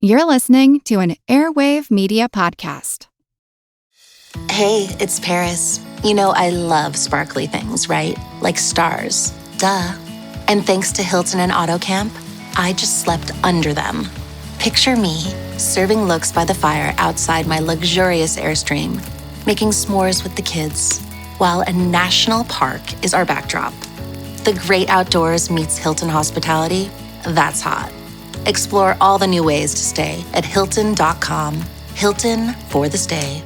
You're listening to an Airwave Media Podcast. Hey, it's Paris. You know I love sparkly things, right? Like stars. Duh. And thanks to Hilton and AutoCamp, I just slept under them. Picture me, serving looks by the fire outside my luxurious Airstream, making s'mores with the kids, while a national park is our backdrop. The great outdoors meets Hilton hospitality. That's hot. Explore all the new ways to stay at Hilton.com. Hilton for the stay.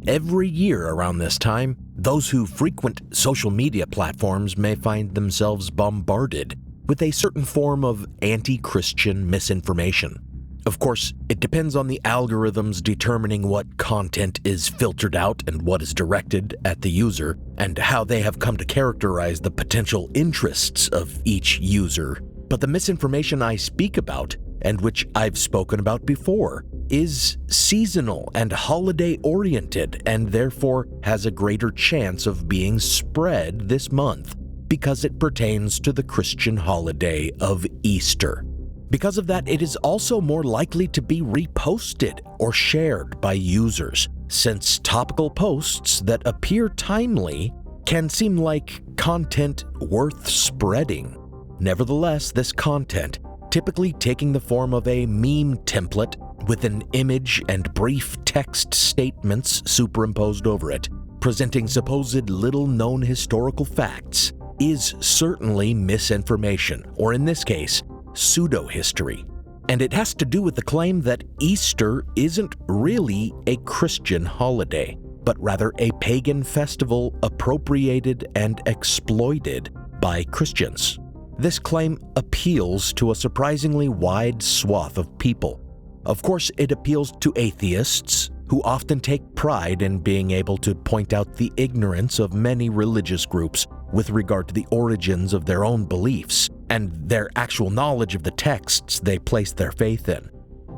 Every year around this time, those who frequent social media platforms may find themselves bombarded with a certain form of anti-Christian misinformation. Of course, it depends on the algorithms determining what content is filtered out and what is directed at the user, and how they have come to characterize the potential interests of each user. But the misinformation I speak about, and which I've spoken about before, is seasonal and holiday-oriented, and therefore has a greater chance of being spread this month because it pertains to the Christian holiday of Easter. Because of that, it is also more likely to be reposted or shared by users, since topical posts that appear timely can seem like content worth spreading. Nevertheless, this content, typically taking the form of a meme template with an image and brief text statements superimposed over it, presenting supposed little-known historical facts, is certainly misinformation, or in this case, pseudo-history. And it has to do with the claim that Easter isn't really a Christian holiday, but rather a pagan festival appropriated and exploited by Christians. This claim appeals to a surprisingly wide swath of people. Of course, it appeals to atheists, who often take pride in being able to point out the ignorance of many religious groups with regard to the origins of their own beliefs and their actual knowledge of the texts they place their faith in.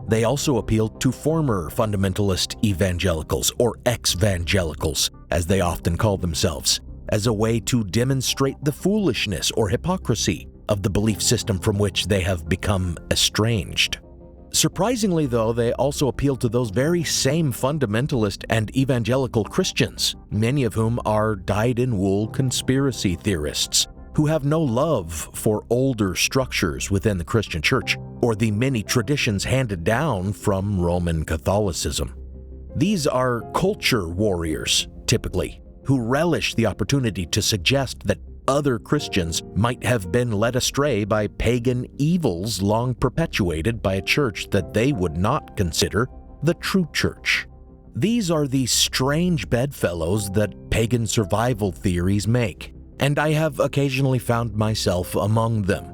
They also appeal to former fundamentalist evangelicals, or ex-vangelicals, as they often call themselves, as a way to demonstrate the foolishness or hypocrisy of the belief system from which they have become estranged. Surprisingly, though, they also appeal to those very same fundamentalist and evangelical Christians, many of whom are dyed-in-wool conspiracy theorists, who have no love for older structures within the Christian church or the many traditions handed down from Roman Catholicism. These are culture warriors, typically, who relish the opportunity to suggest that other Christians might have been led astray by pagan evils long perpetuated by a church that they would not consider the true church. These are the strange bedfellows that pagan survival theories make, and I have occasionally found myself among them.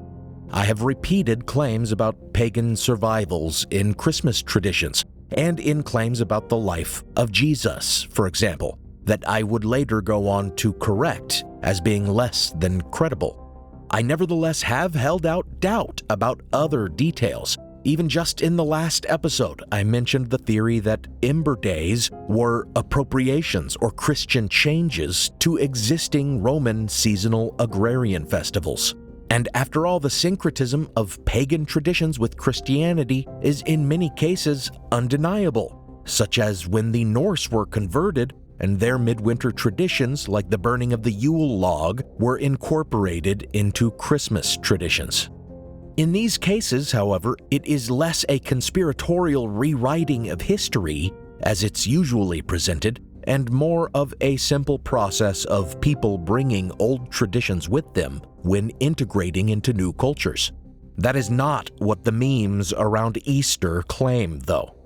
I have repeated claims about pagan survivals in Christmas traditions and in claims about the life of Jesus, for example, that I would later go on to correct as being less than credible. I nevertheless have held out doubt about other details. Even just in the last episode, I mentioned the theory that Ember Days were appropriations or Christian changes to existing Roman seasonal agrarian festivals. And after all, the syncretism of pagan traditions with Christianity is in many cases undeniable, such as when the Norse were converted and their midwinter traditions, like the burning of the Yule log, were incorporated into Christmas traditions. In these cases, however, it is less a conspiratorial rewriting of history, as it's usually presented, and more of a simple process of people bringing old traditions with them when integrating into new cultures. That is not what the memes around Easter claim, though.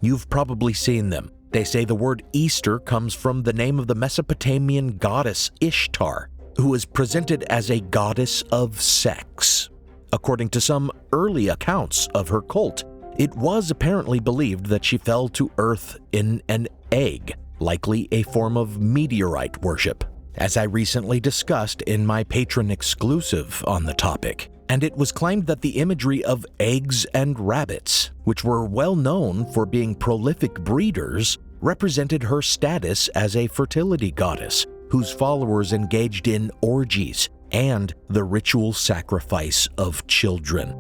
You've probably seen them. They say the word Easter comes from the name of the Mesopotamian goddess Ishtar, who is presented as a goddess of sex. According to some early accounts of her cult, it was apparently believed that she fell to earth in an egg, likely a form of meteorite worship, as I recently discussed in my Patreon exclusive on the topic. And it was claimed that the imagery of eggs and rabbits, which were well known for being prolific breeders, represented her status as a fertility goddess, whose followers engaged in orgies and the ritual sacrifice of children.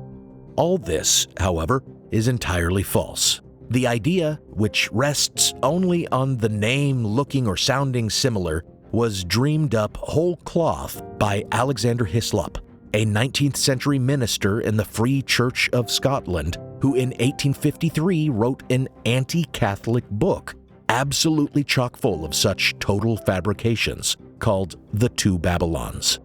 All this, however, is entirely false. The idea, which rests only on the name looking or sounding similar, was dreamed up whole cloth by Alexander Hislop, a 19th century minister in the Free Church of Scotland, who in 1853 wrote an anti-Catholic book, absolutely chock full of such total fabrications, called The Two Babylons.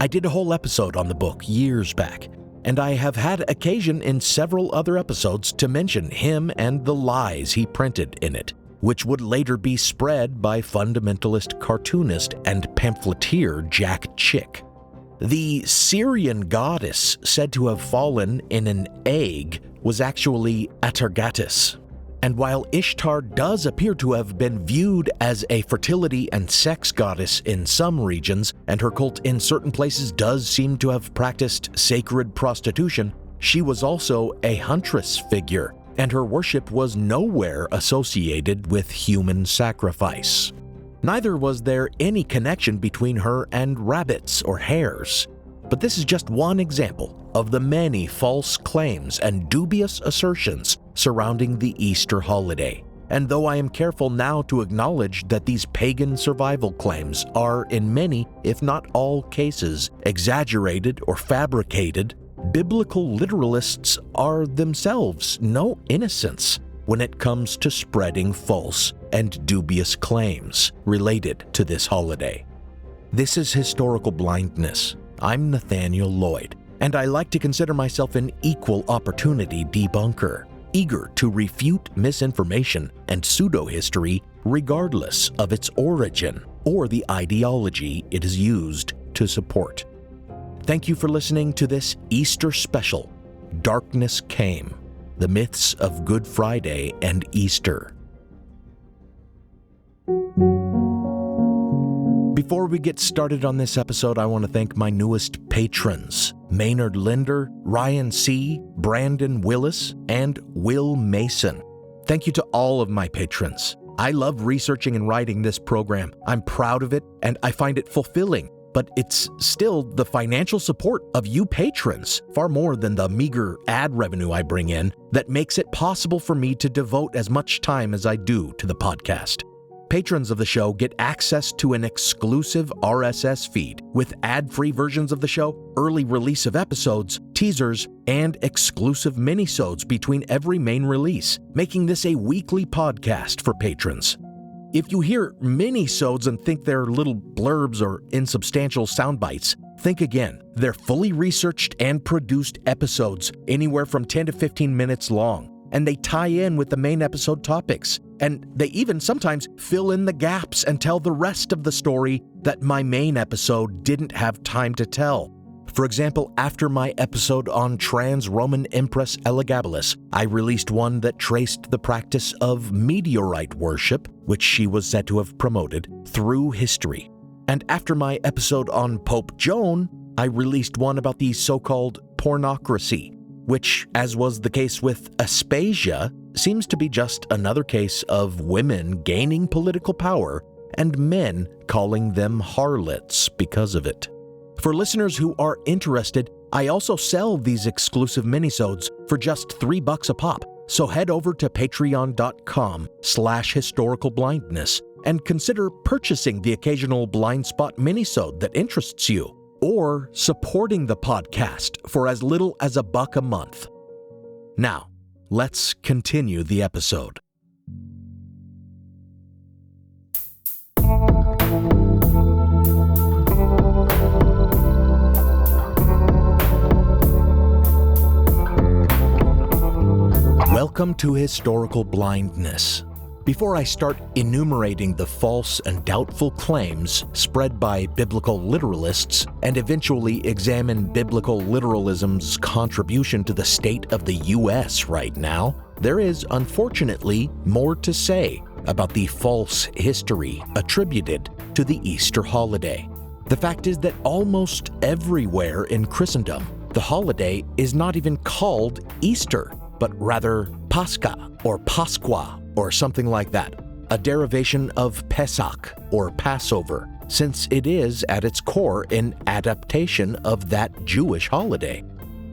I did a whole episode on the book years back, and I have had occasion in several other episodes to mention him and the lies he printed in it, which would later be spread by fundamentalist cartoonist and pamphleteer Jack Chick. The Syrian goddess said to have fallen in an egg was actually Atargatis. And while Ishtar does appear to have been viewed as a fertility and sex goddess in some regions, and her cult in certain places does seem to have practiced sacred prostitution, she was also a huntress figure, and her worship was nowhere associated with human sacrifice. Neither was there any connection between her and rabbits or hares. But this is just one example of the many false claims and dubious assertions surrounding the Easter holiday. And though I am careful now to acknowledge that these pagan survival claims are in many, if not all cases, exaggerated or fabricated, biblical literalists are themselves no innocents when it comes to spreading false and dubious claims related to this holiday. This is Historical Blindness. I'm Nathaniel Lloyd, and I like to consider myself an equal opportunity debunker, eager to refute misinformation and pseudo-history regardless of its origin or the ideology it is used to support. Thank you for listening to this Easter special, Darkness Came, the myths of Good Friday and Easter. Before we get started on this episode, I want to thank my newest patrons, Maynard Linder, Ryan C., Brandon Willis, and Will Mason. Thank you to all of my patrons. I love researching and writing this program. I'm proud of it, and I find it fulfilling. But it's still the financial support of you patrons, far more than the meager ad revenue I bring in, that makes it possible for me to devote as much time as I do to the podcast. Patrons of the show get access to an exclusive RSS feed with ad-free versions of the show, early release of episodes, teasers, and exclusive minisodes between every main release, making this a weekly podcast for patrons. If you hear minisodes and think they're little blurbs or insubstantial sound bites, think again. They're fully researched and produced episodes, anywhere from 10 to 15 minutes long, and they tie in with the main episode topics. And they even sometimes fill in the gaps and tell the rest of the story that my main episode didn't have time to tell. For example, after my episode on Trans-Roman Empress Elagabalus, I released one that traced the practice of meteorite worship, which she was said to have promoted, through history. And after my episode on Pope Joan, I released one about the so-called pornocracy, which, as was the case with Aspasia, seems to be just another case of women gaining political power and men calling them harlots because of it. For listeners who are interested, I also sell these exclusive minisodes for just $3 a pop. So head over to patreon.com/historicalblindness and consider purchasing the occasional blind spot minisode that interests you, or supporting the podcast for as little as $1 a month. Now, let's continue the episode. Welcome to Historical Blindness. Before I start enumerating the false and doubtful claims spread by biblical literalists and eventually examine biblical literalism's contribution to the state of the U.S. right now, there is unfortunately more to say about the false history attributed to the Easter holiday. The fact is that almost everywhere in Christendom, the holiday is not even called Easter, but rather Pascha or Pasqua or something like that, a derivation of Pesach or Passover. since it is, at its core, an adaptation of that Jewish holiday.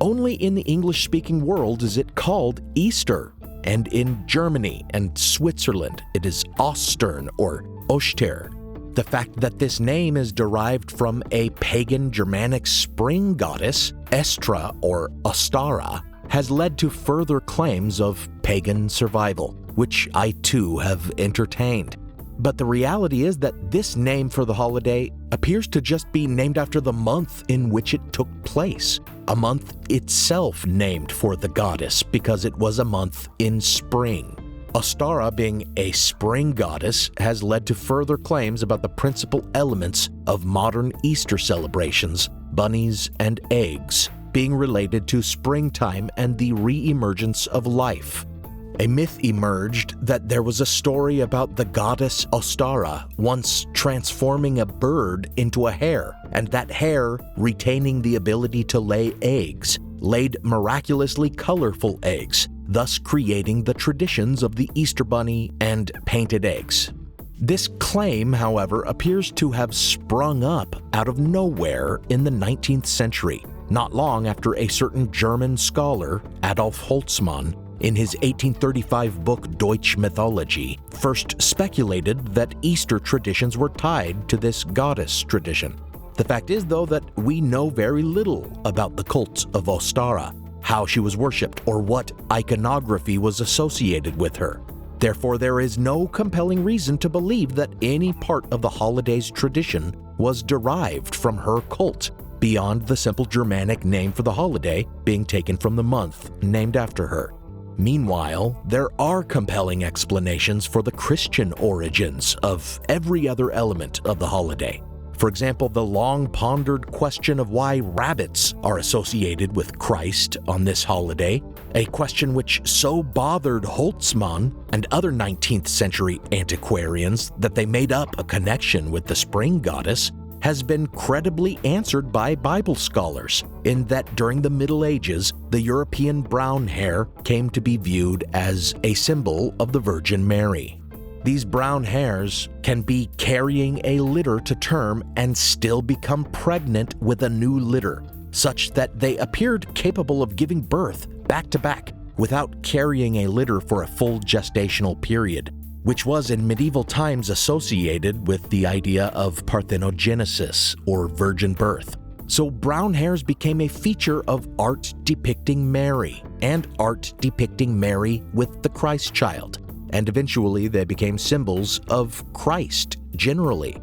Only in the English-speaking world is it called Easter, and in Germany and Switzerland it is Ostern or Oster. The fact that this name is derived from a pagan Germanic spring goddess, Estra or Ostara, has led to further claims of pagan survival, which I too have entertained. But the reality is that this name for the holiday appears to just be named after the month in which it took place, a month itself named for the goddess because it was a month in spring. Ostara, being a spring goddess, has led to further claims about the principal elements of modern Easter celebrations, bunnies and eggs, being related to springtime and the re-emergence of life. A myth emerged that there was a story about the goddess Ostara once transforming a bird into a hare, and that hare, retaining the ability to lay eggs, laid miraculously colorful eggs, thus creating the traditions of the Easter Bunny and painted eggs. This claim, however, appears to have sprung up out of nowhere in the 19th century, not long after a certain German scholar, Adolf Holtzmann, in his 1835 book Deutsche Mythology, first speculated that Easter traditions were tied to this goddess tradition. The fact is, though, that we know very little about the cult of Ostara, how she was worshipped, or what iconography was associated with her. Therefore, there is no compelling reason to believe that any part of the holiday's tradition was derived from her cult, beyond the simple Germanic name for the holiday being taken from the month named after her. Meanwhile, there are compelling explanations for the Christian origins of every other element of the holiday. For example, the long-pondered question of why rabbits are associated with Christ on this holiday, a question which so bothered Holtzmann and other 19th century antiquarians that they made up a connection with the spring goddess, has been credibly answered by Bible scholars, in that during the Middle Ages, the European brown hare came to be viewed as a symbol of the Virgin Mary. These brown hares can be carrying a litter to term and still become pregnant with a new litter, such that they appeared capable of giving birth back to back without carrying a litter for a full gestational period, which was in medieval times associated with the idea of parthenogenesis or virgin birth. So brown hares became a feature of art depicting Mary and art depicting Mary with the Christ child. And eventually they became symbols of Christ generally.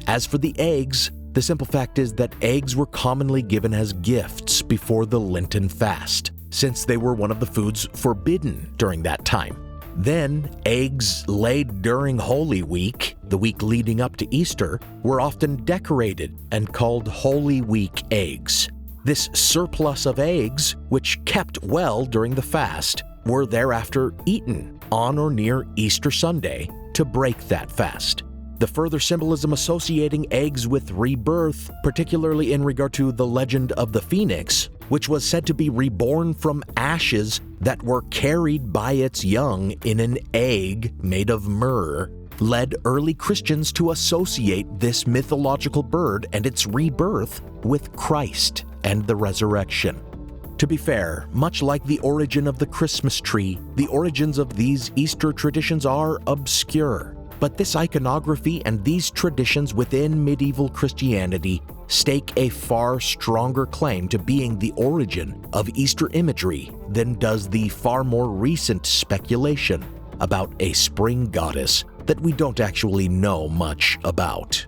As for the eggs, the simple fact is that eggs were commonly given as gifts before the Lenten fast, since they were one of the foods forbidden during that time. Then, eggs laid during Holy Week, the week leading up to Easter, were often decorated and called Holy Week eggs. This surplus of eggs, which kept well during the fast, were thereafter eaten on or near Easter Sunday to break that fast. The further symbolism associating eggs with rebirth, particularly in regard to the legend of the phoenix, which was said to be reborn from ashes that were carried by its young in an egg made of myrrh, led early Christians to associate this mythological bird and its rebirth with Christ and the resurrection. To be fair, much like the origin of the Christmas tree, the origins of these Easter traditions are obscure. But this iconography and these traditions within medieval Christianity stake a far stronger claim to being the origin of Easter imagery than does the far more recent speculation about a spring goddess that we don't actually know much about.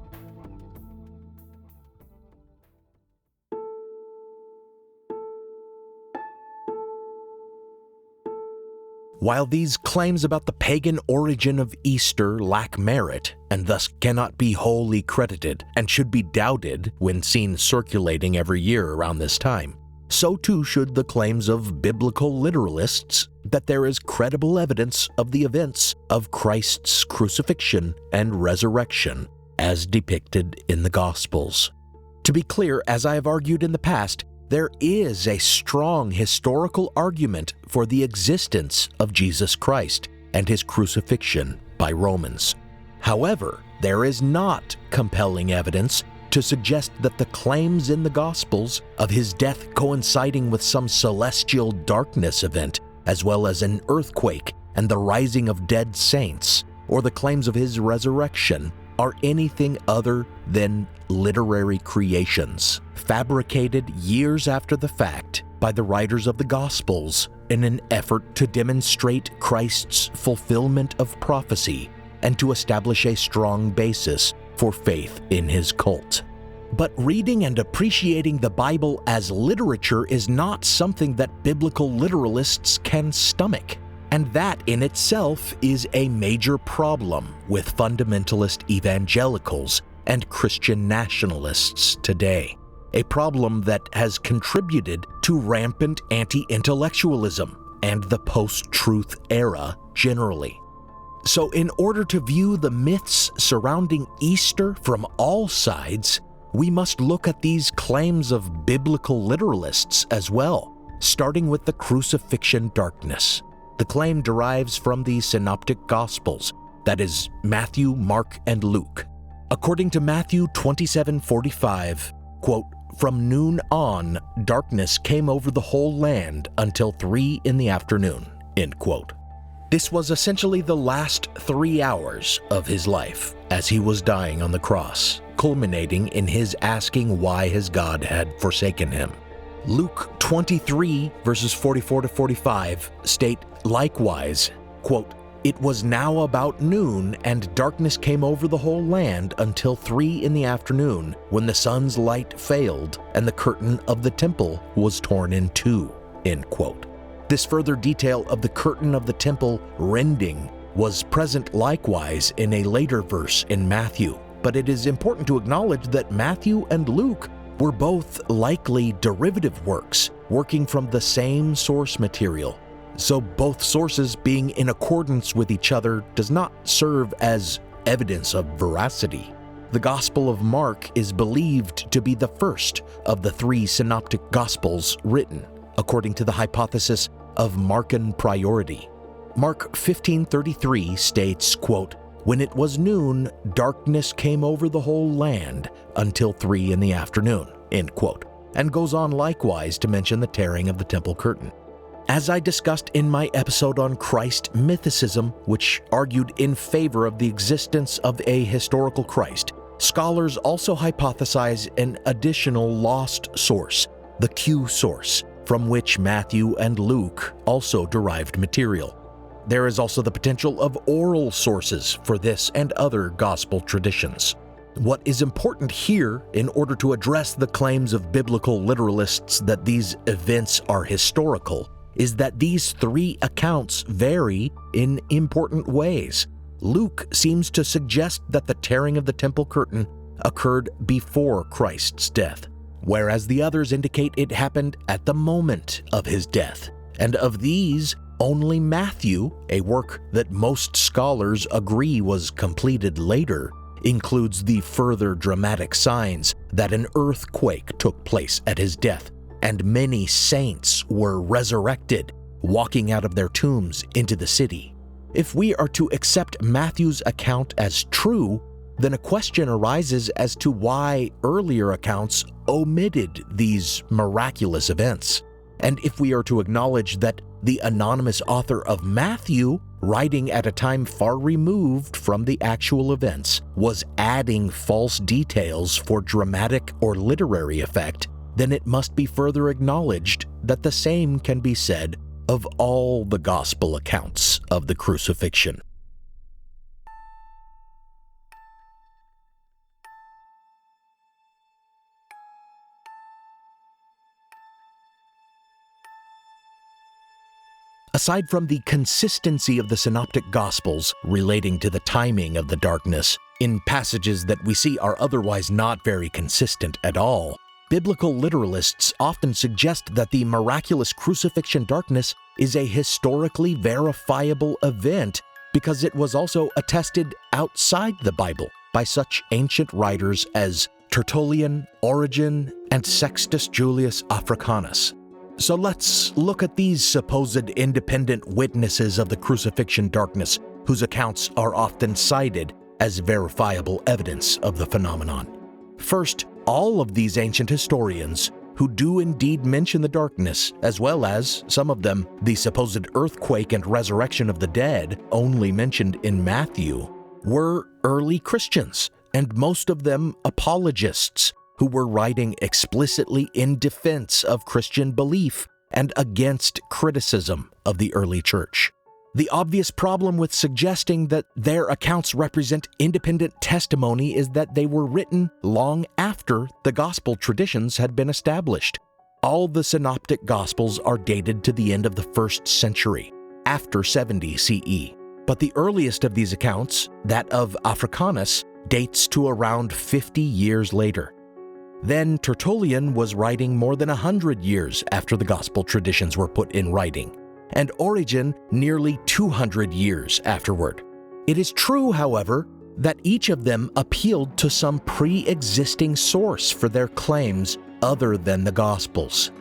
While these claims about the pagan origin of Easter lack merit, and thus cannot be wholly credited and should be doubted when seen circulating every year around this time, so too should the claims of biblical literalists that there is credible evidence of the events of Christ's crucifixion and resurrection as depicted in the Gospels. To be clear, as I have argued in the past, there is a strong historical argument for the existence of Jesus Christ and his crucifixion by Romans. However, there is not compelling evidence to suggest that the claims in the Gospels of his death coinciding with some celestial darkness event, as well as an earthquake and the rising of dead saints, or the claims of his resurrection, are anything other than literary creations, fabricated years after the fact by the writers of the Gospels in an effort to demonstrate Christ's fulfillment of prophecy and to establish a strong basis for faith in his cult. But reading and appreciating the Bible as literature is not something that biblical literalists can stomach. And that in itself is a major problem with fundamentalist evangelicals and Christian nationalists today. A problem that has contributed to rampant anti-intellectualism and the post-truth era generally. So in order to view the myths surrounding Easter from all sides, we must look at these claims of biblical literalists as well, starting with the crucifixion darkness. The claim derives from the Synoptic Gospels, that is, Matthew, Mark, and Luke. According to Matthew 27:45, quote, "From noon on, darkness came over the whole land until 3 p.m, end quote. This was essentially the last 3 hours of his life as he was dying on the cross, culminating in his asking why his God had forsaken him. Luke 23, verses 44-45 state likewise, quote, "It was now about noon, and darkness came over the whole land until 3 p.m, when the sun's light failed, and the curtain of the temple was torn in two," end quote. This further detail of the curtain of the temple rending was present likewise in a later verse in Matthew, but it is important to acknowledge that Matthew and Luke were both likely derivative works, working from the same source material. So both sources being in accordance with each other does not serve as evidence of veracity. The Gospel of Mark is believed to be the first of the 3 synoptic Gospels written, according to the hypothesis of Markan priority. Mark 15:33 states, quote, "When it was noon, darkness came over the whole land until 3 p.m, end quote, and goes on likewise to mention the tearing of the temple curtain. As I discussed in my episode on Christ mythicism, which argued in favor of the existence of a historical Christ, scholars also hypothesize an additional lost source, the Q source, from which Matthew and Luke also derived material. There is also the potential of oral sources for this and other gospel traditions. What is important here, in order to address the claims of biblical literalists that these events are historical, is that these 3 accounts vary in important ways. Luke seems to suggest that the tearing of the temple curtain occurred before Christ's death, whereas the others indicate it happened at the moment of his death. And of these, only Matthew, a work that most scholars agree was completed later, includes the further dramatic signs that an earthquake took place at his death, and many saints were resurrected, walking out of their tombs into the city. If we are to accept Matthew's account as true, then a question arises as to why earlier accounts omitted these miraculous events. And if we are to acknowledge that the anonymous author of Matthew, writing at a time far removed from the actual events, was adding false details for dramatic or literary effect, then it must be further acknowledged that the same can be said of all the gospel accounts of the crucifixion. Aside from the consistency of the synoptic gospels relating to the timing of the darkness, in passages that we see are otherwise not very consistent at all, biblical literalists often suggest that the miraculous crucifixion darkness is a historically verifiable event because it was also attested outside the Bible by such ancient writers as Tertullian, Origen, and Sextus Julius Africanus. So let's look at these supposed independent witnesses of the crucifixion darkness, whose accounts are often cited as verifiable evidence of the phenomenon. First, all of these ancient historians who do indeed mention the darkness, as well as, some of them, the supposed earthquake and resurrection of the dead only mentioned in Matthew, were early Christians, and most of them apologists who were writing explicitly in defense of Christian belief and against criticism of the early church. The obvious problem with suggesting that their accounts represent independent testimony is that they were written long after the gospel traditions had been established. All the synoptic gospels are dated to the end of the 1st century, after 70 CE. But the earliest of these accounts, that of Africanus, dates to around 50 years later. Then Tertullian was writing more than 100 years after the gospel traditions were put in writing, and Origen nearly 200 years afterward. It is true, however, that each of them appealed to some pre-existing source for their claims other than the Gospels.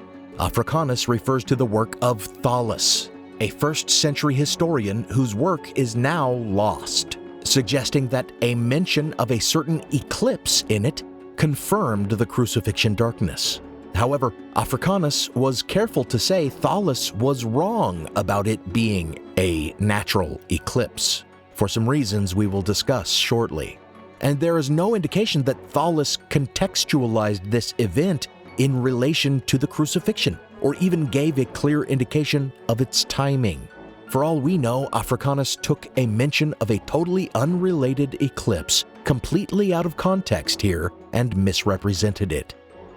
Africanus refers to the work of Thallus, a 1st century historian whose work is now lost, suggesting that a mention of a certain eclipse in it confirmed the crucifixion darkness. However, Africanus was careful to say Thallus was wrong about it being a natural eclipse, for some reasons we will discuss shortly. And there is no indication that Thallus contextualized this event in relation to the crucifixion, or even gave a clear indication of its timing. For all we know, Africanus took a mention of a totally unrelated eclipse completely out of context here and misrepresented it.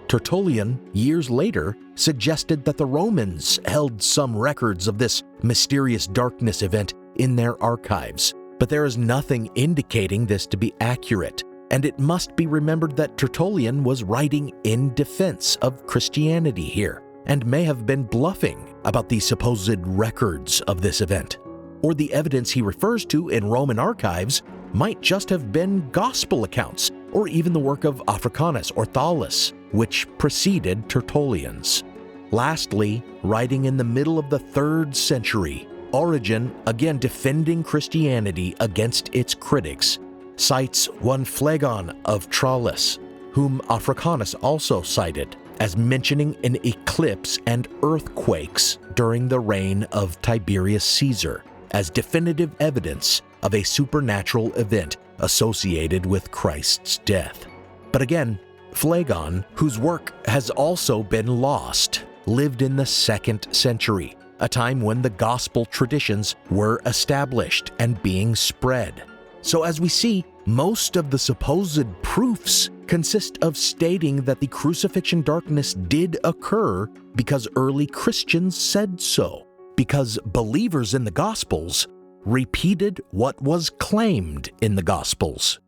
Tertullian, years later, suggested that the Romans held some records of this mysterious darkness event in their archives, but there is nothing indicating this to be accurate, and it must be remembered that Tertullian was writing in defense of Christianity here, and may have been bluffing about the supposed records of this event. Or the evidence he refers to in Roman archives might just have been gospel accounts, or even the work of Africanus or Thallus, which preceded Tertullian's. Lastly, writing in the middle of the 3rd century, Origen, again defending Christianity against its critics, cites one Phlegon of Tralles, whom Africanus also cited, as mentioning an eclipse and earthquakes during the reign of Tiberius Caesar, as definitive evidence of a supernatural event associated with Christ's death. But again, Phlegon, whose work has also been lost, lived in the 2nd century, a time when the gospel traditions were established and being spread. So as we see, most of the supposed proofs consist of stating that the crucifixion darkness did occur because early Christians said so, because believers in the Gospels repeated what was claimed in the Gospels.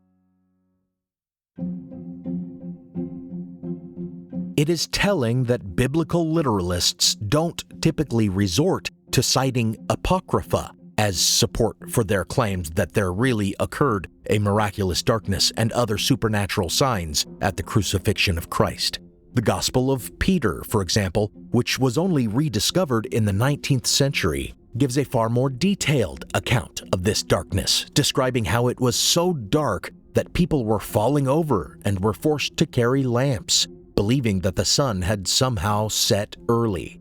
It is telling that biblical literalists don't typically resort to citing apocrypha as support for their claims that there really occurred a miraculous darkness and other supernatural signs at the crucifixion of Christ. The Gospel of Peter, for example, which was only rediscovered in the 19th century, gives a far more detailed account of this darkness, describing how it was so dark that people were falling over and were forced to carry lamps, believing that the sun had somehow set early.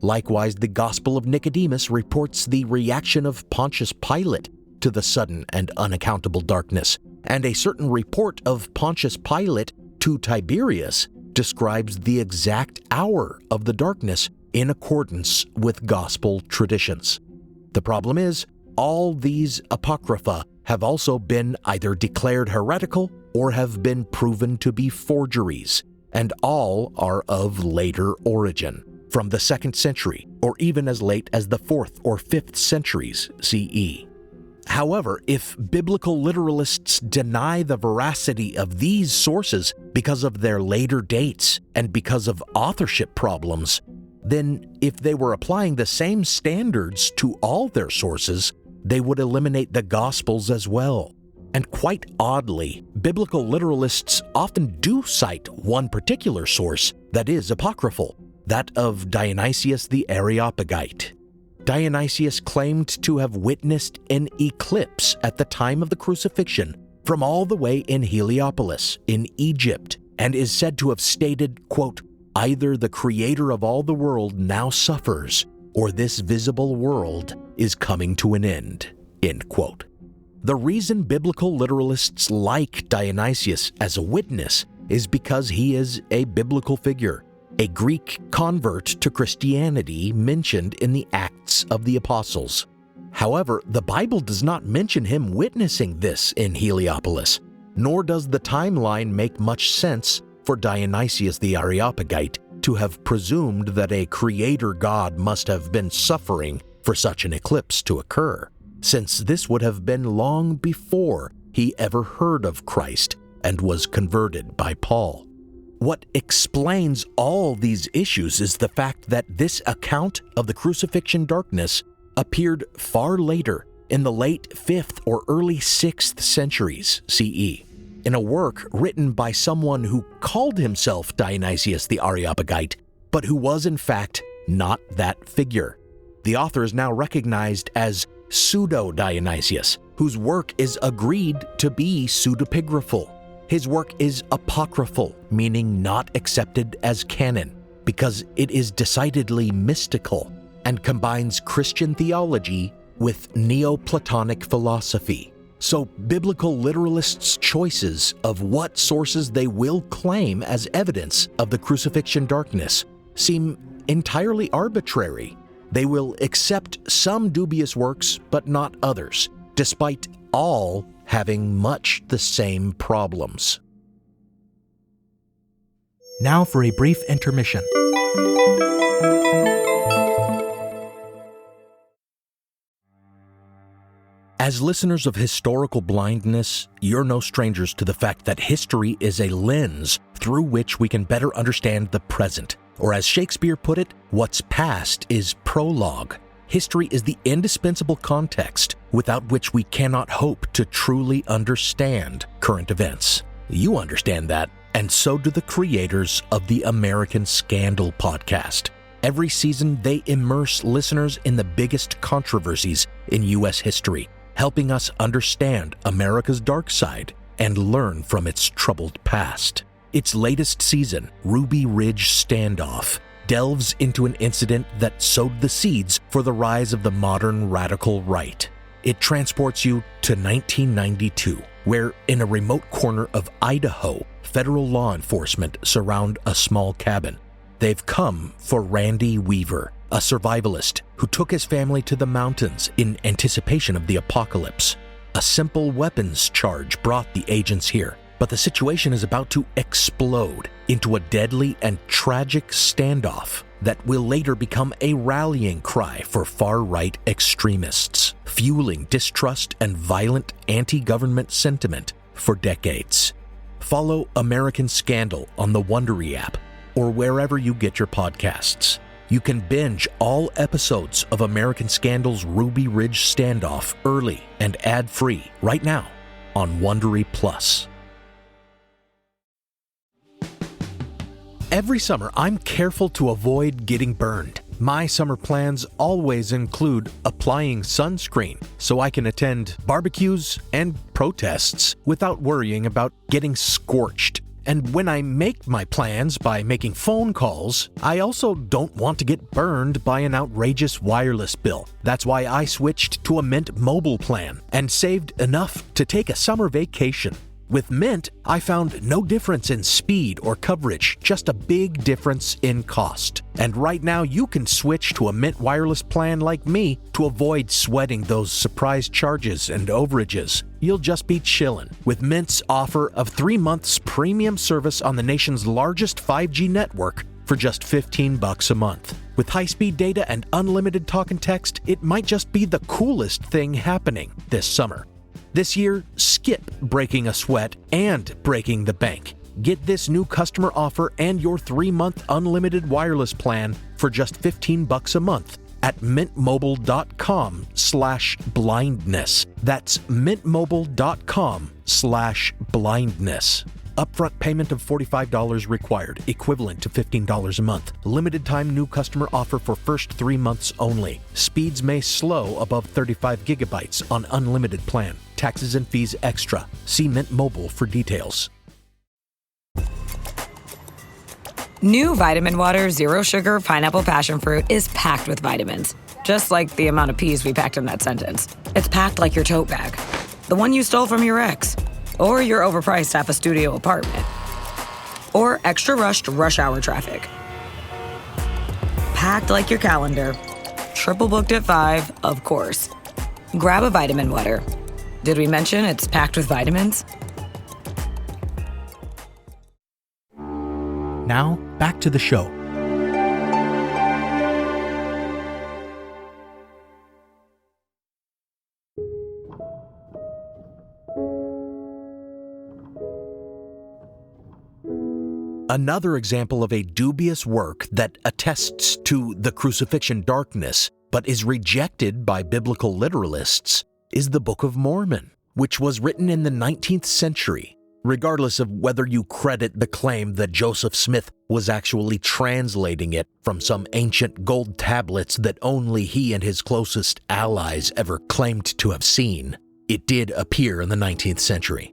Likewise, the Gospel of Nicodemus reports the reaction of Pontius Pilate to the sudden and unaccountable darkness, and a certain report of Pontius Pilate to Tiberius describes the exact hour of the darkness in accordance with gospel traditions. The problem is, all these apocrypha have also been either declared heretical or have been proven to be forgeries, and all are of later origin, from the 2nd century, or even as late as the 4th or 5th centuries CE. However, if biblical literalists deny the veracity of these sources because of their later dates and because of authorship problems, then if they were applying the same standards to all their sources, they would eliminate the Gospels as well. And quite oddly, biblical literalists often do cite one particular source that is apocryphal, that of Dionysius the Areopagite. Dionysius claimed to have witnessed an eclipse at the time of the crucifixion from all the way in Heliopolis, in Egypt, and is said to have stated, quote, "Either the creator of all the world now suffers, or this visible world is coming to an end," end quote. The reason biblical literalists like Dionysius as a witness is because he is a biblical figure, a Greek convert to Christianity mentioned in the Acts of the Apostles. However, the Bible does not mention him witnessing this in Heliopolis, nor does the timeline make much sense for Dionysius the Areopagite to have presumed that a creator god must have been suffering for such an eclipse to occur, since this would have been long before he ever heard of Christ and was converted by Paul. What explains all these issues is the fact that this account of the crucifixion darkness appeared far later, in the late 5th or early 6th centuries CE, in a work written by someone who called himself Dionysius the Areopagite, but who was in fact not that figure. The author is now recognized as Pseudo-Dionysius, whose work is agreed to be pseudepigraphal. His work is apocryphal, meaning not accepted as canon, because it is decidedly mystical and combines Christian theology with Neoplatonic philosophy. So biblical literalists' choices of what sources they will claim as evidence of the crucifixion darkness seem entirely arbitrary. They will accept some dubious works, but not others, despite all having much the same problems. Now for a brief intermission. As listeners of Historical Blindness, you're no strangers to the fact that history is a lens through which we can better understand the present. Or as Shakespeare put it, what's past is prologue. History is the indispensable context without which we cannot hope to truly understand current events. You understand that, and so do the creators of the American Scandal podcast. Every season, they immerse listeners in the biggest controversies in U.S. history, helping us understand America's dark side and learn from its troubled past. Its latest season, Ruby Ridge Standoff, delves into an incident that sowed the seeds for the rise of the modern radical right. It transports you to 1992, where in a remote corner of Idaho, federal law enforcement surround a small cabin. They've come for Randy Weaver, a survivalist who took his family to the mountains in anticipation of the apocalypse. A simple weapons charge brought the agents here, but the situation is about to explode into a deadly and tragic standoff that will later become a rallying cry for far-right extremists, fueling distrust and violent anti-government sentiment for decades. Follow American Scandal on the Wondery app or wherever you get your podcasts. You can binge all episodes of American Scandal's Ruby Ridge Standoff early and ad-free right now on Wondery Plus. Every summer, I'm careful to avoid getting burned. My summer plans always include applying sunscreen so I can attend barbecues and protests without worrying about getting scorched. And when I make my plans by making phone calls, I also don't want to get burned by an outrageous wireless bill. That's why I switched to a Mint Mobile plan and saved enough to take a summer vacation. With Mint, I found no difference in speed or coverage, just a big difference in cost. And right now, you can switch to a Mint wireless plan like me to avoid sweating those surprise charges and overages. You'll just be chillin' with Mint's offer of 3 months premium service on the nation's largest 5G network for just $15 a month. With high-speed data and unlimited talk and text, it might just be the coolest thing happening this summer. This year, skip breaking a sweat and breaking the bank. Get this new customer offer and your 3-month unlimited wireless plan for just $15 a month at mintmobile.com/blindness. That's mintmobile.com/blindness. Upfront payment of $45 required, equivalent to $15 a month. Limited time new customer offer for first 3 months only. Speeds may slow above 35 gigabytes on unlimited plan. Taxes and fees extra. See Mint Mobile for details. New Vitamin Water Zero Sugar Pineapple Passion Fruit is packed with vitamins. Just like the amount of peas we packed in that sentence. It's packed like your tote bag. The one you stole from your ex. Or your overpriced half a studio apartment. Or extra rushed rush hour traffic. Packed like your calendar. Triple booked at 5, of course. Grab a Vitamin Water. Did we mention it's packed with vitamins? Now, back to the show. Another example of a dubious work that attests to the crucifixion darkness, but is rejected by biblical literalists, is the Book of Mormon, which was written in the 19th century. Regardless of whether you credit the claim that Joseph Smith was actually translating it from some ancient gold tablets that only he and his closest allies ever claimed to have seen, it did appear in the 19th century.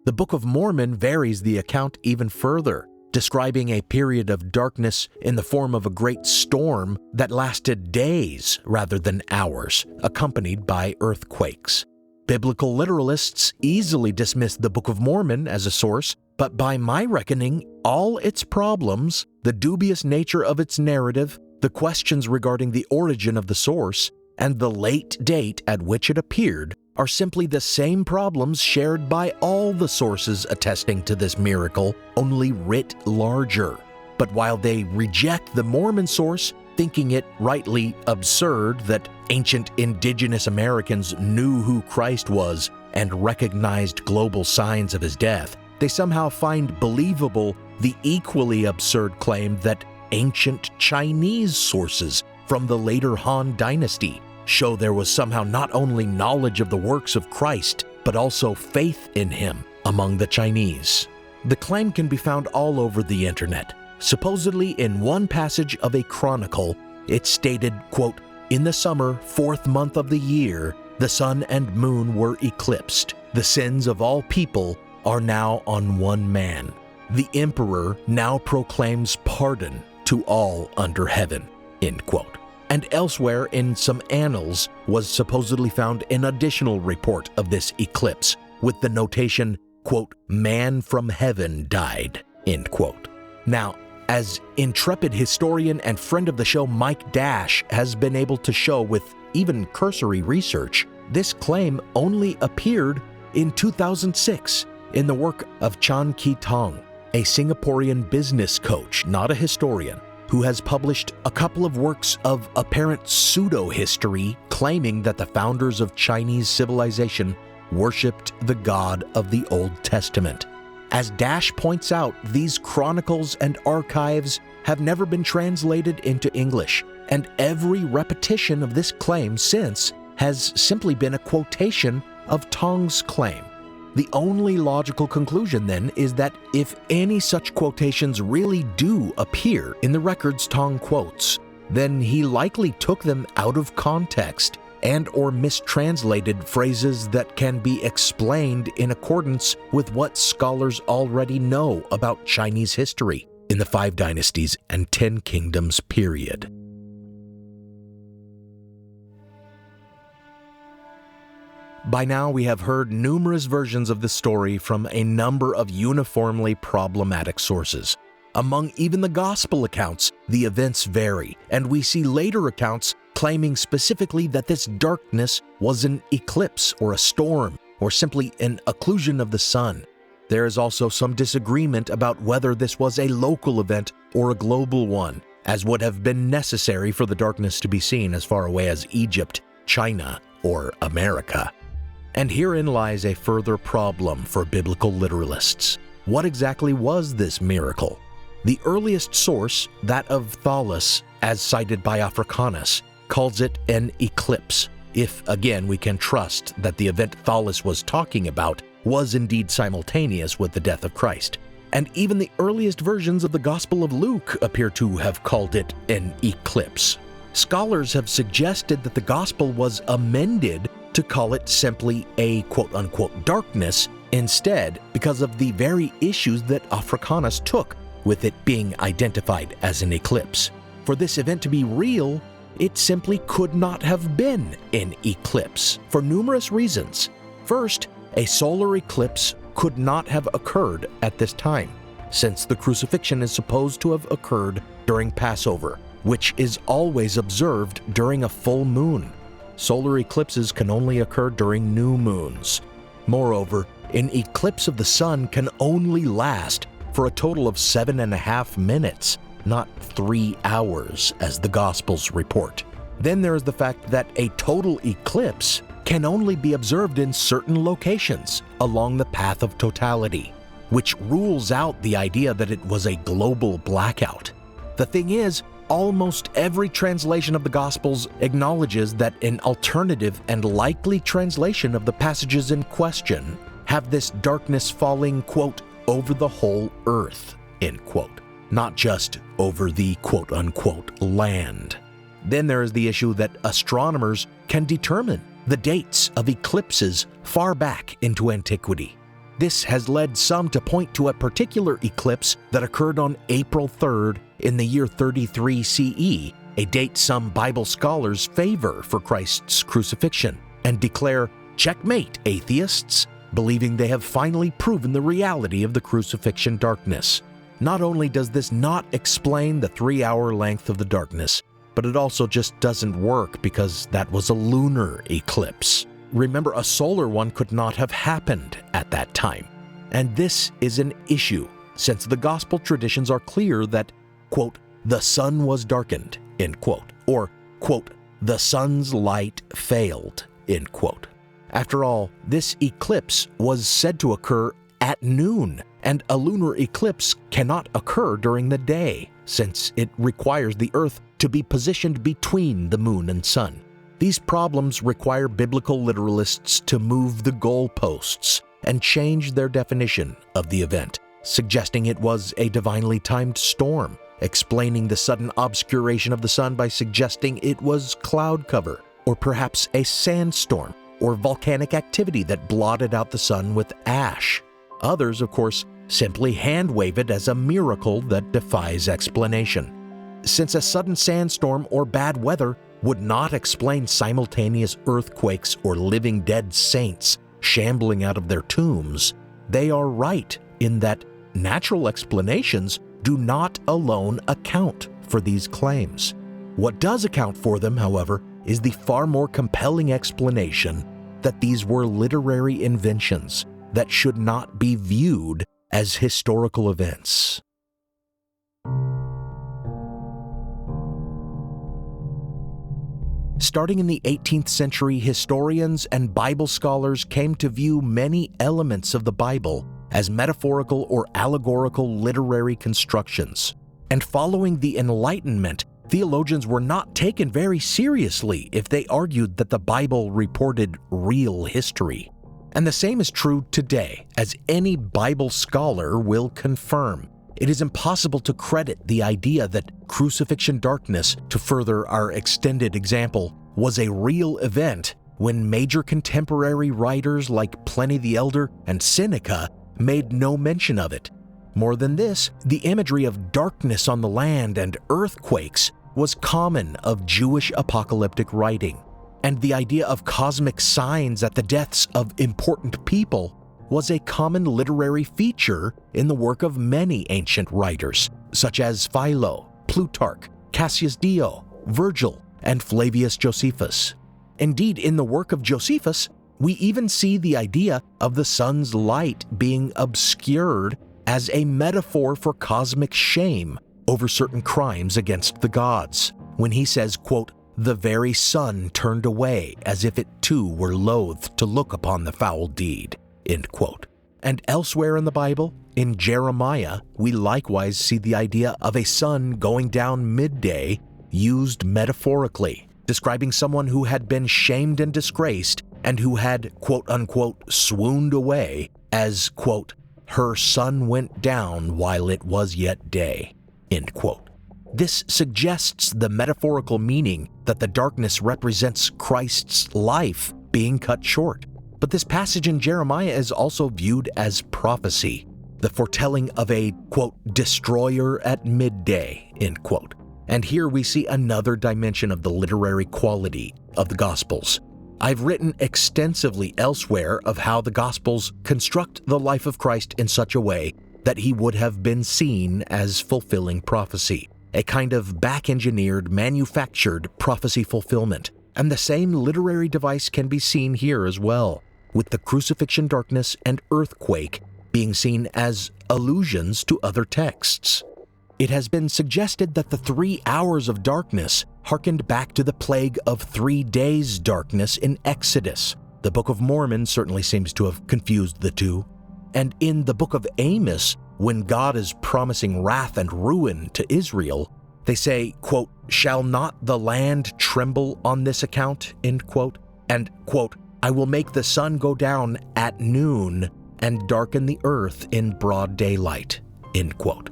The Book of Mormon varies the account even further, describing a period of darkness in the form of a great storm that lasted days rather than hours, accompanied by earthquakes. Biblical literalists easily dismiss the Book of Mormon as a source, but by my reckoning, all its problems, the dubious nature of its narrative, the questions regarding the origin of the source, and the late date at which it appeared are simply the same problems shared by all the sources attesting to this miracle, only writ larger. But while they reject the Mormon source, thinking it rightly absurd that ancient indigenous Americans knew who Christ was and recognized global signs of his death, they somehow find believable the equally absurd claim that ancient Chinese sources from the later Han Dynasty show there was somehow not only knowledge of the works of Christ, but also faith in him among the Chinese. The claim can be found all over the internet. Supposedly in one passage of a chronicle, it stated, quote, "In the summer, 4th month of the year, the sun and moon were eclipsed. The sins of all people are now on one man. The emperor now proclaims pardon to all under heaven," end quote. And elsewhere in some annals was supposedly found an additional report of this eclipse with the notation, quote, "Man from heaven died," end quote. Now, as intrepid historian and friend of the show Mike Dash has been able to show with even cursory research, this claim only appeared in 2006 in the work of Chan Ki Tong, a Singaporean business coach, not a historian, who has published a couple of works of apparent pseudo-history claiming that the founders of Chinese civilization worshipped the God of the Old Testament. As Dash points out, these chronicles and archives have never been translated into English, and every repetition of this claim since has simply been a quotation of Tong's claim. The only logical conclusion then is that if any such quotations really do appear in the records Tong quotes, then he likely took them out of context and or mistranslated phrases that can be explained in accordance with what scholars already know about Chinese history in the 5 Dynasties and 10 Kingdoms period. By now, we have heard numerous versions of the story from a number of uniformly problematic sources. Among even the gospel accounts, the events vary, and we see later accounts claiming specifically that this darkness was an eclipse or a storm, or simply an occlusion of the sun. There is also some disagreement about whether this was a local event or a global one, as would have been necessary for the darkness to be seen as far away as Egypt, China, or America. And herein lies a further problem for biblical literalists. What exactly was this miracle? The earliest source, that of Thallus, as cited by Africanus, calls it an eclipse, if again we can trust that the event Thallus was talking about was indeed simultaneous with the death of Christ, and even the earliest versions of the Gospel of Luke appear to have called it an eclipse. Scholars have suggested that the Gospel was amended to call it simply a quote-unquote darkness instead because of the very issues that Africanus took with it being identified as an eclipse. For this event to be real, it simply could not have been an eclipse for numerous reasons. First, a solar eclipse could not have occurred at this time, since the crucifixion is supposed to have occurred during Passover, which is always observed during a full moon. Solar eclipses can only occur during new moons. Moreover, an eclipse of the sun can only last for a total of 7.5 minutes, not 3 hours, as the Gospels report. Then there is the fact that a total eclipse can only be observed in certain locations along the path of totality, which rules out the idea that it was a global blackout. The thing is, almost every translation of the Gospels acknowledges that an alternative and likely translation of the passages in question have this darkness falling, quote, over the whole earth, end quote, not just over the quote-unquote land. Then there is the issue that astronomers can determine the dates of eclipses far back into antiquity. This has led some to point to a particular eclipse that occurred on April 3rd in the year 33 CE, a date some Bible scholars favor for Christ's crucifixion, and declare, "Checkmate, atheists," believing they have finally proven the reality of the crucifixion darkness. Not only does this not explain the 3-hour length of the darkness, but it also just doesn't work because that was a lunar eclipse. Remember, a solar one could not have happened at that time. And this is an issue, since the gospel traditions are clear that, quote, the sun was darkened, end quote, or, quote, the sun's light failed, end quote. After all, this eclipse was said to occur at noon, and a lunar eclipse cannot occur during the day, since it requires the Earth to be positioned between the moon and sun. These problems require biblical literalists to move the goalposts and change their definition of the event, suggesting it was a divinely timed storm, explaining the sudden obscuration of the sun by suggesting it was cloud cover, or perhaps a sandstorm, or volcanic activity that blotted out the sun with ash. Others, of course, simply hand-wave it as a miracle that defies explanation. Since a sudden sandstorm or bad weather would not explain simultaneous earthquakes or living dead saints shambling out of their tombs, they are right in that natural explanations do not alone account for these claims. What does account for them, however, is the far more compelling explanation that these were literary inventions that should not be viewed as historical events. Starting in the 18th century, historians and Bible scholars came to view many elements of the Bible as metaphorical or allegorical literary constructions. And following the Enlightenment, theologians were not taken very seriously if they argued that the Bible reported real history. And the same is true today, as any Bible scholar will confirm. It is impossible to credit the idea that crucifixion darkness, to further our extended example, was a real event when major contemporary writers like Pliny the Elder and Seneca made no mention of it. More than this, the imagery of darkness on the land and earthquakes was common of Jewish apocalyptic writing, and the idea of cosmic signs at the deaths of important people was a common literary feature in the work of many ancient writers, such as Philo, Plutarch, Cassius Dio, Virgil, and Flavius Josephus. Indeed, in the work of Josephus, we even see the idea of the sun's light being obscured as a metaphor for cosmic shame over certain crimes against the gods, when he says, quote, the very sun turned away as if it too were loath to look upon the foul deed, end quote. And elsewhere in the Bible, in Jeremiah, we likewise see the idea of a sun going down midday used metaphorically, describing someone who had been shamed and disgraced and who had, quote-unquote, swooned away as, quote, her sun went down while it was yet day, end quote. This suggests the metaphorical meaning that the darkness represents Christ's life being cut short. But this passage in Jeremiah is also viewed as prophecy, the foretelling of a, quote, destroyer at midday, end quote. And here we see another dimension of the literary quality of the Gospels. I've written extensively elsewhere of how the Gospels construct the life of Christ in such a way that he would have been seen as fulfilling prophecy, a kind of back-engineered, manufactured prophecy fulfillment. And the same literary device can be seen here as well, with the crucifixion darkness and earthquake being seen as allusions to other texts. It has been suggested that the 3 hours of darkness harkened back to the plague of 3 days' darkness in Exodus. The Book of Mormon certainly seems to have confused the two. And in the Book of Amos, when God is promising wrath and ruin to Israel, they say, quote, shall not the land tremble on this account, end quote, and, quote, I will make the sun go down at noon and darken the earth in broad daylight, end quote.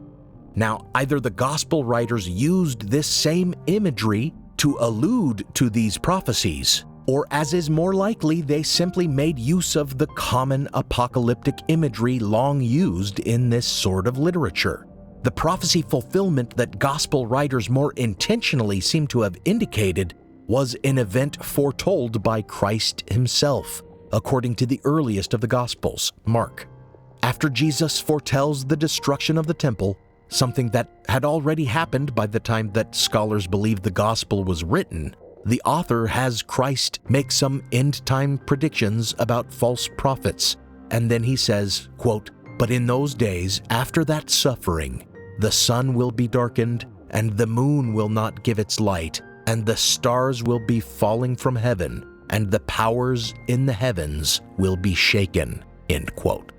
Now, either the gospel writers used this same imagery to allude to these prophecies, or as is more likely, they simply made use of the common apocalyptic imagery long used in this sort of literature. The prophecy fulfillment that gospel writers more intentionally seem to have indicated was an event foretold by Christ himself, according to the earliest of the Gospels, Mark. After Jesus foretells the destruction of the temple, something that had already happened by the time that scholars believe the Gospel was written, the author has Christ make some end-time predictions about false prophets, and then he says, quote, but in those days, after that suffering, the sun will be darkened, and the moon will not give its light, and the stars will be falling from heaven, and the powers in the heavens will be shaken, end quote.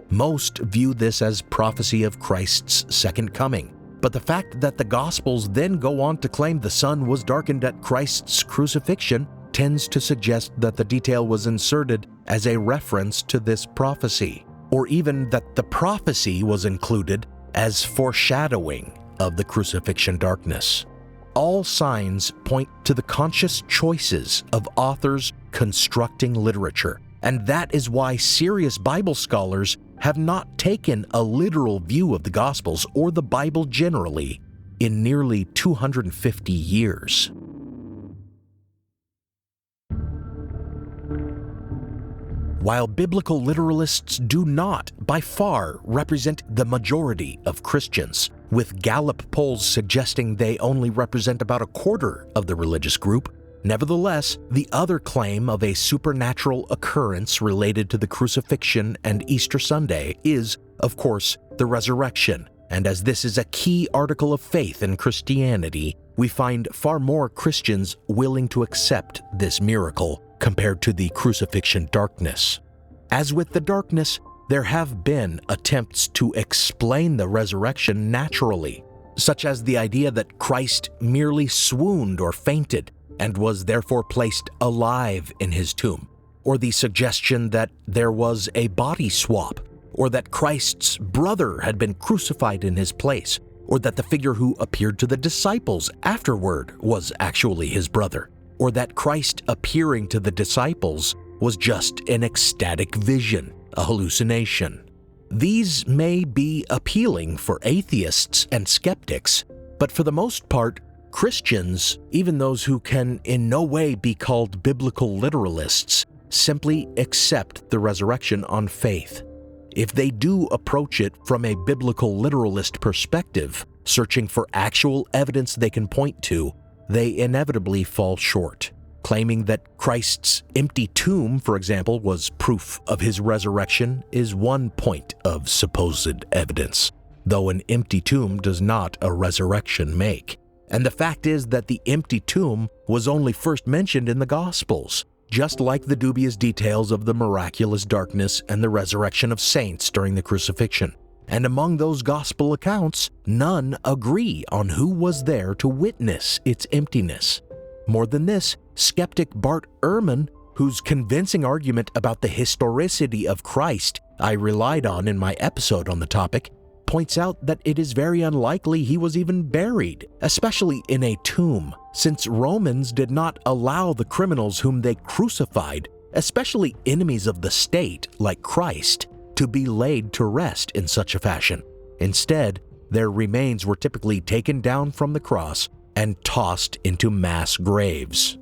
Most view this as prophecy of Christ's second coming, but the fact that the Gospels then go on to claim the sun was darkened at Christ's crucifixion tends to suggest that the detail was inserted as a reference to this prophecy, or even that the prophecy was included as foreshadowing of the crucifixion darkness. All signs point to the conscious choices of authors constructing literature, and that is why serious Bible scholars have not taken a literal view of the Gospels or the Bible generally in nearly 250 years. While biblical literalists do not, by far, represent the majority of Christians, with Gallup polls suggesting they only represent about a quarter of the religious group, nevertheless, the other claim of a supernatural occurrence related to the crucifixion and Easter Sunday is, of course, the resurrection. And as this is a key article of faith in Christianity, we find far more Christians willing to accept this miracle compared to the crucifixion darkness. As with the darkness, there have been attempts to explain the resurrection naturally, such as the idea that Christ merely swooned or fainted and was therefore placed alive in his tomb, or the suggestion that there was a body swap, or that Christ's brother had been crucified in his place, or that the figure who appeared to the disciples afterward was actually his brother, or that Christ appearing to the disciples was just an ecstatic vision, a hallucination. These may be appealing for atheists and skeptics, but for the most part, Christians, even those who can in no way be called biblical literalists, simply accept the resurrection on faith. If they do approach it from a biblical literalist perspective, searching for actual evidence they can point to, they inevitably fall short. Claiming that Christ's empty tomb, for example, was proof of his resurrection is one point of supposed evidence, though an empty tomb does not a resurrection make. And the fact is that the empty tomb was only first mentioned in the Gospels, just like the dubious details of the miraculous darkness and the resurrection of saints during the crucifixion. And among those Gospel accounts, none agree on who was there to witness its emptiness. More than this, skeptic Bart Ehrman, whose convincing argument about the historicity of Christ I relied on in my episode on the topic, points out that it is very unlikely he was even buried, especially in a tomb, since Romans did not allow the criminals whom they crucified, especially enemies of the state like Christ, to be laid to rest in such a fashion. Instead, their remains were typically taken down from the cross and tossed into mass graves.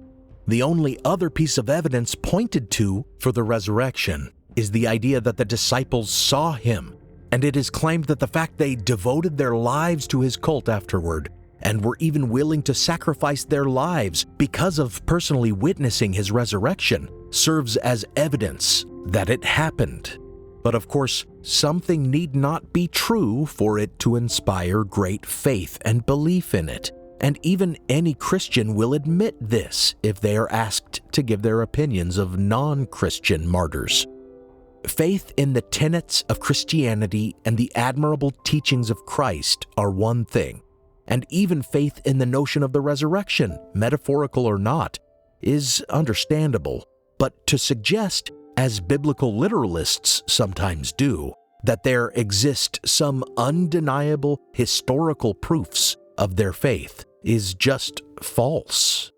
The only other piece of evidence pointed to for the resurrection is the idea that the disciples saw him, and it is claimed that the fact they devoted their lives to his cult afterward and were even willing to sacrifice their lives because of personally witnessing his resurrection serves as evidence that it happened. But of course, something need not be true for it to inspire great faith and belief in it. And even any Christian will admit this if they are asked to give their opinions of non-Christian martyrs. Faith in the tenets of Christianity and the admirable teachings of Christ are one thing, and even faith in the notion of the resurrection, metaphorical or not, is understandable. But to suggest, as biblical literalists sometimes do, that there exist some undeniable historical proofs of their faith is just false.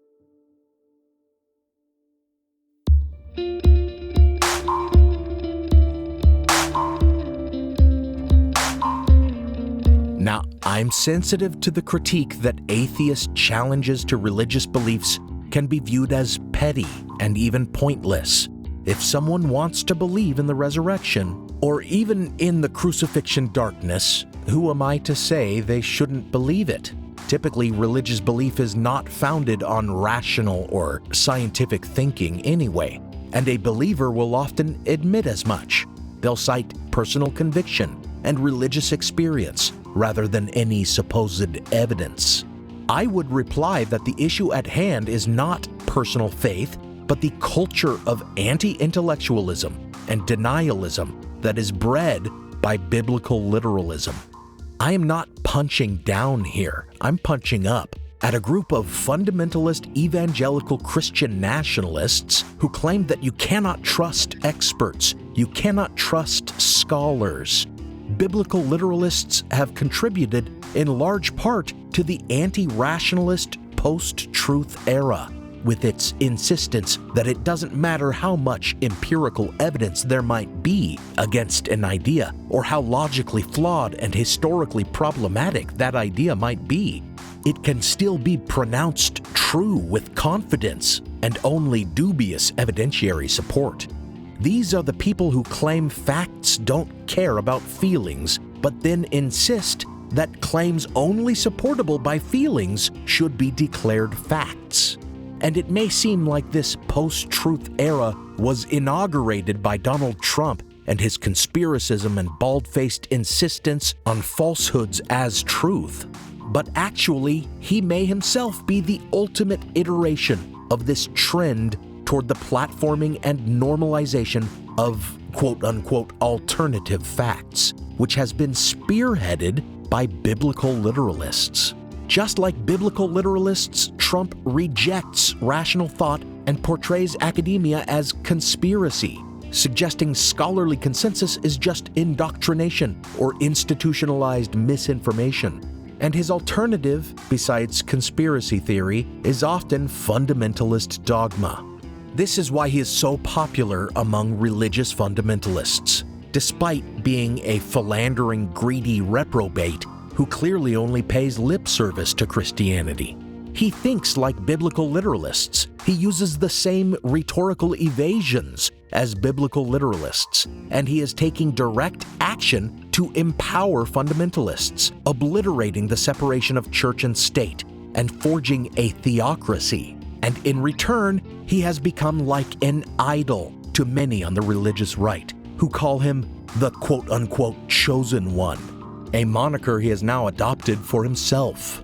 Now, I'm sensitive to the critique that atheist challenges to religious beliefs can be viewed as petty and even pointless. If someone wants to believe in the resurrection, or even in the crucifixion darkness, who am I to say they shouldn't believe it? Typically, religious belief is not founded on rational or scientific thinking anyway, and a believer will often admit as much. They'll cite personal conviction and religious experience rather than any supposed evidence. I would reply that the issue at hand is not personal faith, but the culture of anti-intellectualism and denialism that is bred by biblical literalism. I am not punching down here, I'm punching up at a group of fundamentalist evangelical Christian nationalists who claim that you cannot trust experts, you cannot trust scholars. Biblical literalists have contributed in large part to the anti-rationalist post-truth era, with its insistence that it doesn't matter how much empirical evidence there might be against an idea, or how logically flawed and historically problematic that idea might be. It can still be pronounced true with confidence and only dubious evidentiary support. These are the people who claim facts don't care about feelings, but then insist that claims only supportable by feelings should be declared facts. And it may seem like this post-truth era was inaugurated by Donald Trump and his conspiracism and bald-faced insistence on falsehoods as truth. But actually, he may himself be the ultimate iteration of this trend toward the platforming and normalization of quote-unquote alternative facts, which has been spearheaded by biblical literalists. Just like biblical literalists, Trump rejects rational thought and portrays academia as conspiracy, suggesting scholarly consensus is just indoctrination or institutionalized misinformation. And his alternative, besides conspiracy theory, is often fundamentalist dogma. This is why he is so popular among religious fundamentalists, despite being a philandering, greedy reprobate who clearly only pays lip service to Christianity. He thinks like biblical literalists. He uses the same rhetorical evasions as biblical literalists, and he is taking direct action to empower fundamentalists, obliterating the separation of church and state, and forging a theocracy. And in return, he has become like an idol to many on the religious right, who call him the quote-unquote chosen one, a moniker he has now adopted for himself.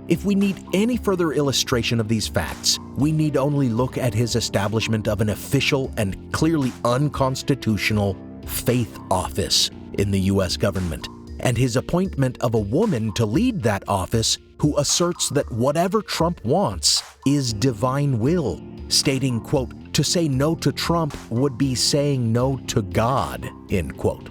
If we need any further illustration of these facts, we need only look at his establishment of an official and clearly unconstitutional faith office in the U.S. government, and his appointment of a woman to lead that office who asserts that whatever Trump wants is divine will, stating, quote, To say no to Trump would be saying no to God, end quote.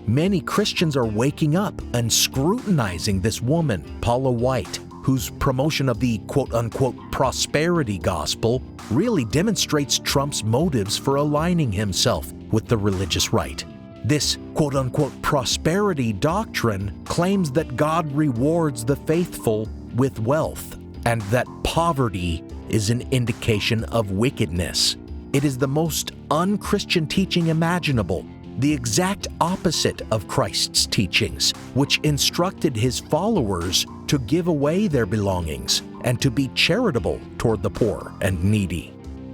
Many Christians are waking up and scrutinizing this woman, Paula White, whose promotion of the quote-unquote prosperity gospel really demonstrates Trump's motives for aligning himself with the religious right. This quote-unquote prosperity doctrine claims that God rewards the faithful with wealth and that poverty is an indication of wickedness. It is the most un-Christian teaching imaginable, the exact opposite of Christ's teachings, which instructed his followers to give away their belongings and to be charitable toward the poor and needy.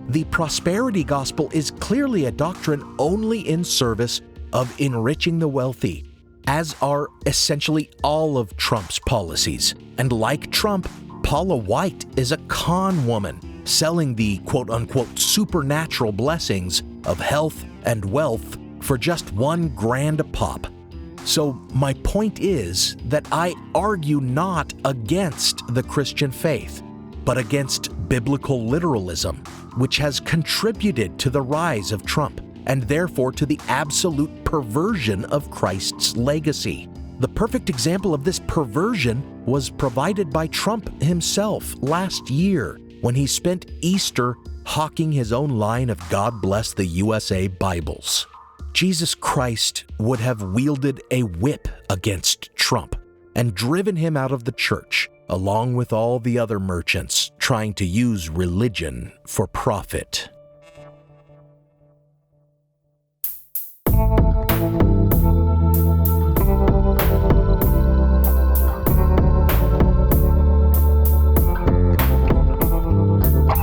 The prosperity gospel is clearly a doctrine only in service of enriching the wealthy, as are essentially all of Trump's policies. And like Trump, Paula White is a con woman, selling the quote-unquote supernatural blessings of health and wealth for just $1,000 a pop. So my point is that I argue not against the Christian faith, but against biblical literalism, which has contributed to the rise of Trump and therefore to the absolute perversion of Christ's legacy. The perfect example of this perversion was provided by Trump himself last year when he spent Easter hawking his own line of God Bless the USA Bibles. Jesus Christ would have wielded a whip against Trump and driven him out of the church, along with all the other merchants trying to use religion for profit.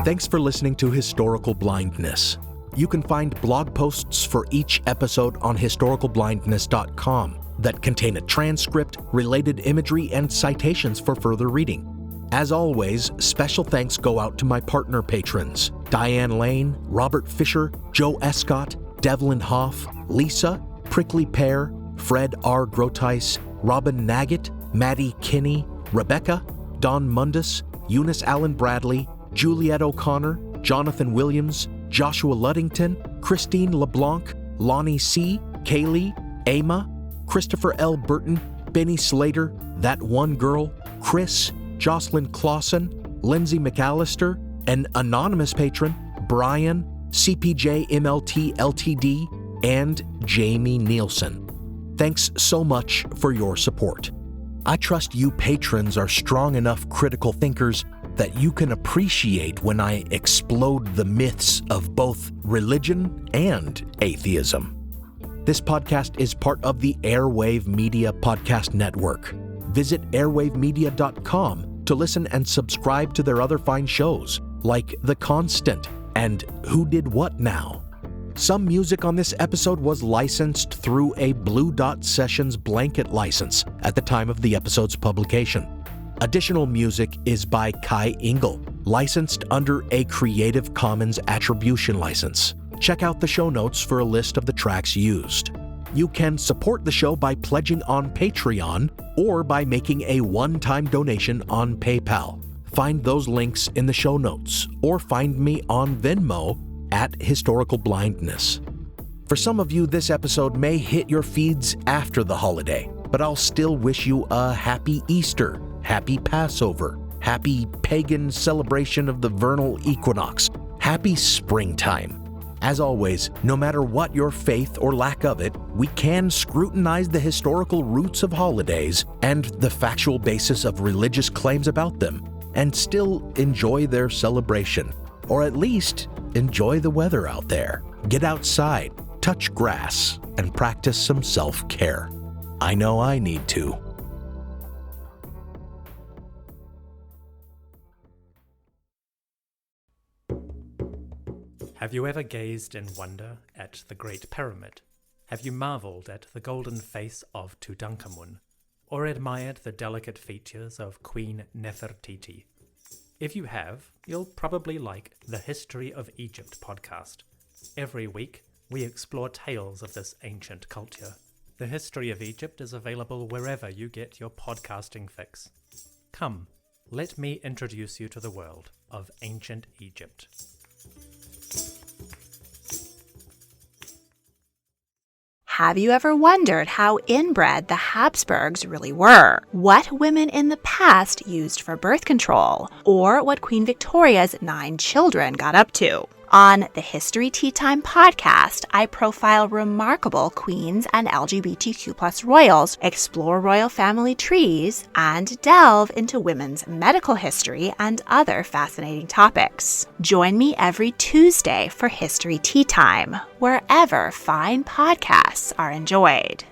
Thanks for listening to Historical Blindness. You can find blog posts for each episode on historicalblindness.com that contain a transcript, related imagery, and citations for further reading. As always, special thanks go out to my partner patrons, Diane Lane, Robert Fisher, Joe Escott, Devlin Hoff, Lisa, Prickly Pear, Fred R. Groteis, Robin Naggett, Maddie Kinney, Rebecca, Don Mundus, Eunice Allen Bradley, Juliette O'Connor, Jonathan Williams, Joshua Luddington, Christine LeBlanc, Lonnie C., Kaylee, Ama, Christopher L. Burton, Benny Slater, That One Girl, Chris, Jocelyn Clausen, Lindsay McAllister, an anonymous patron, Brian, CPJ MLT Ltd, and Jamie Nielsen. Thanks so much for your support. I trust you patrons are strong enough critical thinkers that you can appreciate when I explode the myths of both religion and atheism. This podcast is part of the Airwave Media Podcast Network. Visit airwavemedia.com to listen and subscribe to their other fine shows, like The Constant and Who Did What Now. Some music on this episode was licensed through a Blue Dot Sessions blanket license at the time of the episode's publication. Additional music is by Kai Engel, licensed under a Creative Commons Attribution license. Check out the show notes for a list of the tracks used. You can support the show by pledging on Patreon or by making a one-time donation on PayPal. Find those links in the show notes or find me on Venmo at Historical Blindness. For some of you, this episode may hit your feeds after the holiday, but I'll still wish you a happy Easter, happy Passover, happy pagan celebration of the vernal equinox, happy springtime. As always, no matter what your faith or lack of it, we can scrutinize the historical roots of holidays and the factual basis of religious claims about them, and still enjoy their celebration, or at least enjoy the weather out there. Get outside, touch grass, and practice some self-care. I know I need to. Have you ever gazed in wonder at the Great Pyramid? Have you marveled at the golden face of Tutankhamun? Or admired the delicate features of Queen Nefertiti? If you have, you'll probably like the History of Egypt podcast. Every week, we explore tales of this ancient culture. The History of Egypt is available wherever you get your podcasting fix. Come, let me introduce you to the world of ancient Egypt. Have you ever wondered how inbred the Habsburgs really were? What women in the past used for birth control? Or what Queen Victoria's 9 children got up to? On the History Tea Time podcast, I profile remarkable queens and LGBTQ+ royals, explore royal family trees, and delve into women's medical history and other fascinating topics. Join me every Tuesday for History Tea Time, wherever fine podcasts are enjoyed.